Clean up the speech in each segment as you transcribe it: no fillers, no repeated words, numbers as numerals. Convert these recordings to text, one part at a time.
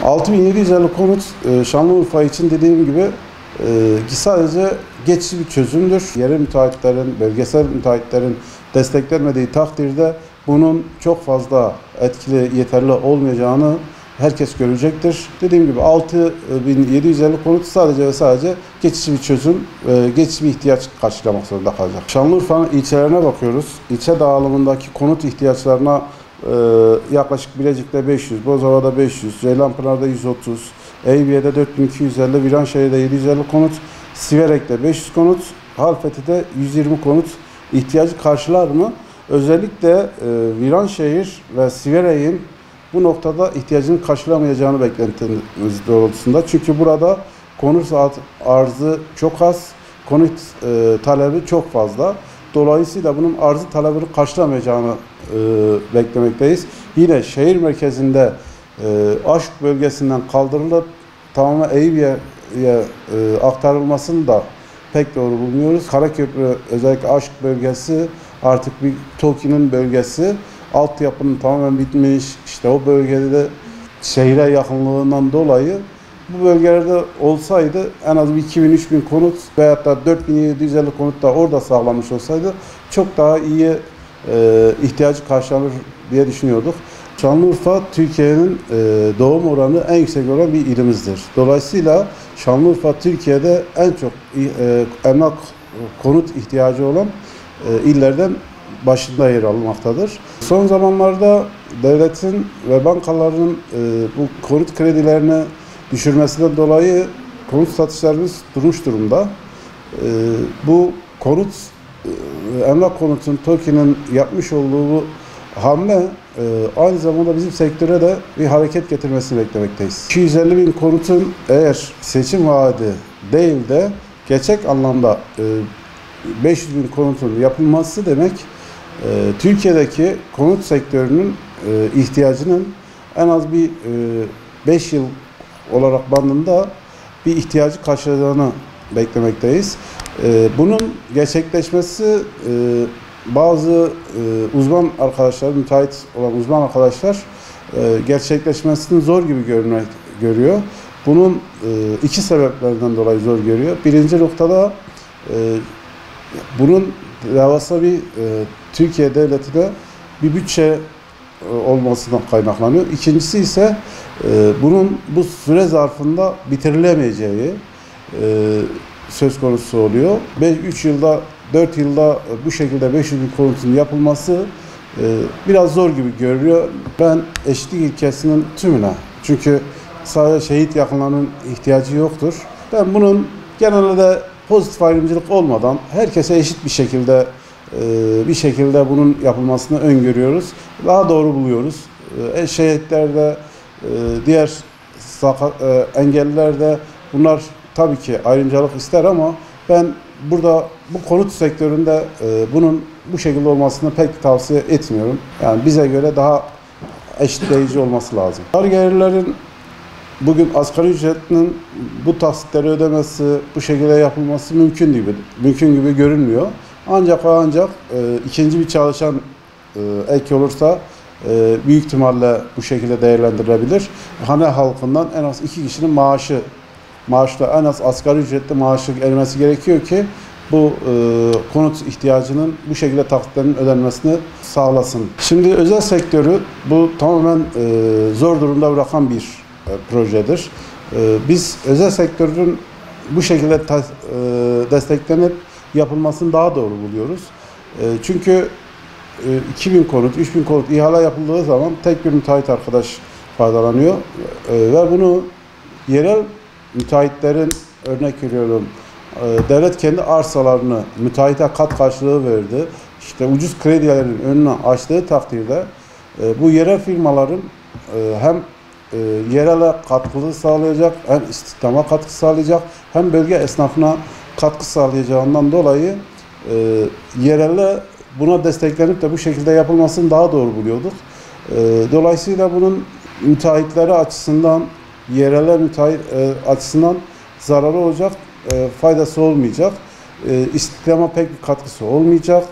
6750 konut Şanlıurfa için dediğim gibi sadece geçici bir çözümdür. Yerel müteahhitlerin, bölgesel müteahhitlerin desteklenmediği takdirde bunun çok fazla etkili, yeterli olmayacağını herkes görecektir. Dediğim gibi 6750 konut sadece ve sadece geçici bir çözüm, geçici bir ihtiyaç karşılamak zorunda kalacak. Şanlıurfa'nın ilçelerine bakıyoruz. İlçe dağılımındaki konut ihtiyaçlarına yaklaşık Bilecik'te 500, Bozova'da 500, Ceylanpınar'da 130, Eyüpiye'de 4250, Viranşehir'de 750 konut, Siverek'te 500 konut, Halfeti'de 120 konut ihtiyacı karşılar mı? Özellikle Viranşehir ve Siverek'in bu noktada ihtiyacını karşılamayacağını beklentimiz doğrultusunda. Çünkü burada konut arzı çok az, konut talebi çok fazla. Dolayısıyla bunun arzı talebini karşılamayacağını beklemekteyiz. Yine şehir merkezinde Aşık bölgesinden kaldırılıp tamamen Eyüpiye'ye aktarılmasını da pek doğru bulmuyoruz. Karaköprü özellikle Aşık bölgesi artık bir TOKİ'nin bölgesi. Altyapının tamamen bitmiş. İşte o bölgede de şehre yakınlığından dolayı bu bölgelerde olsaydı en az 2000-3000 konut veyahut da 4750 konut da orada sağlanmış olsaydı çok daha iyi ihtiyacı karşılanır diye düşünüyorduk. Şanlıurfa Türkiye'nin doğum oranı en yüksek olan bir ilimizdir. Dolayısıyla Şanlıurfa Türkiye'de en çok emlak konut ihtiyacı olan illerden başında yer almaktadır. Son zamanlarda devletin ve bankaların bu konut kredilerini düşürmesinden dolayı konut satışlarımız durmuş durumda. Bu konut, emlak konutun TOKİ'nin yapmış olduğu bu hamle aynı zamanda bizim sektöre de bir hareket getirmesini beklemekteyiz. 250 bin konutun eğer seçim vaadi değil de gerçek anlamda 500 bin konutun yapılması demek Türkiye'deki konut sektörünün ihtiyacının en az bir 5 yıl olarak bandında bir ihtiyacı karşılayacağını beklemekteyiz. Bunun gerçekleşmesi bazı uzman arkadaşlar, müteahhit olan uzman arkadaşlar gerçekleşmesini zor gibi görüyor. Bunun iki sebeplerden dolayı zor görüyor. Birinci noktada bunun devasa bir Türkiye devletine bir bütçe olmasından kaynaklanıyor. İkincisi ise bunun bu süre zarfında bitirilemeyeceği söz konusu oluyor. 3 yılda, 4 yılda bu şekilde 500 bin konutun yapılması biraz zor gibi görülüyor. Ben eşitlik ilkesinin tümüne, çünkü sadece şehit yakınlarının ihtiyacı yoktur. Ben bunun genelde pozitif ayrımcılık olmadan herkese eşit bir şekilde bunun yapılmasını öngörüyoruz. Daha doğru buluyoruz. Şehitlerde, diğer engelliler de bunlar tabii ki ayrımcılık ister ama ben burada bu konut sektöründe bunun bu şekilde olmasını pek tavsiye etmiyorum. Yani bize göre daha eşitleyici olması lazım. Dar gelirlerin bugün asgari ücretinin bu taksitleri ödemesi, bu şekilde yapılması mümkün gibi görünmüyor. Ancak ikinci bir çalışan ek olursa büyük ihtimalle bu şekilde değerlendirilebilir. Hane halkından en az 2 kişinin maaşla en az asgari ücretli maaşı gelmesi gerekiyor ki bu konut ihtiyacının bu şekilde taksitlerin ödenmesini sağlasın. Şimdi özel sektörü bu tamamen zor durumda bırakan bir projedir. Biz özel sektörün bu şekilde desteklenip yapılmasını daha doğru buluyoruz. Çünkü 2000 konut, 3000 konut ihale yapıldığı zaman tek bir müteahhit arkadaş faydalanıyor. Ve bunu yerel müteahhitlerin, örnek veriyorum, devlet kendi arsalarını müteahhite kat karşılığı verdi. İşte ucuz kredilerin önünü açtığı takdirde bu yerel firmaların hem yerele katkı sağlayacak, hem istihdama katkı sağlayacak, hem bölge esnafına katkı sağlayacağından dolayı yerelle buna desteklenip de bu şekilde yapılmasını daha doğru buluyorduk. Dolayısıyla bunun müteahhitleri açısından, yerel müteahhit açısından zararı olacak, faydası olmayacak. İstihdama pek bir katkısı olmayacak.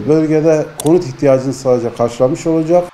Bölgede konut ihtiyacını sadece karşılamış olacak.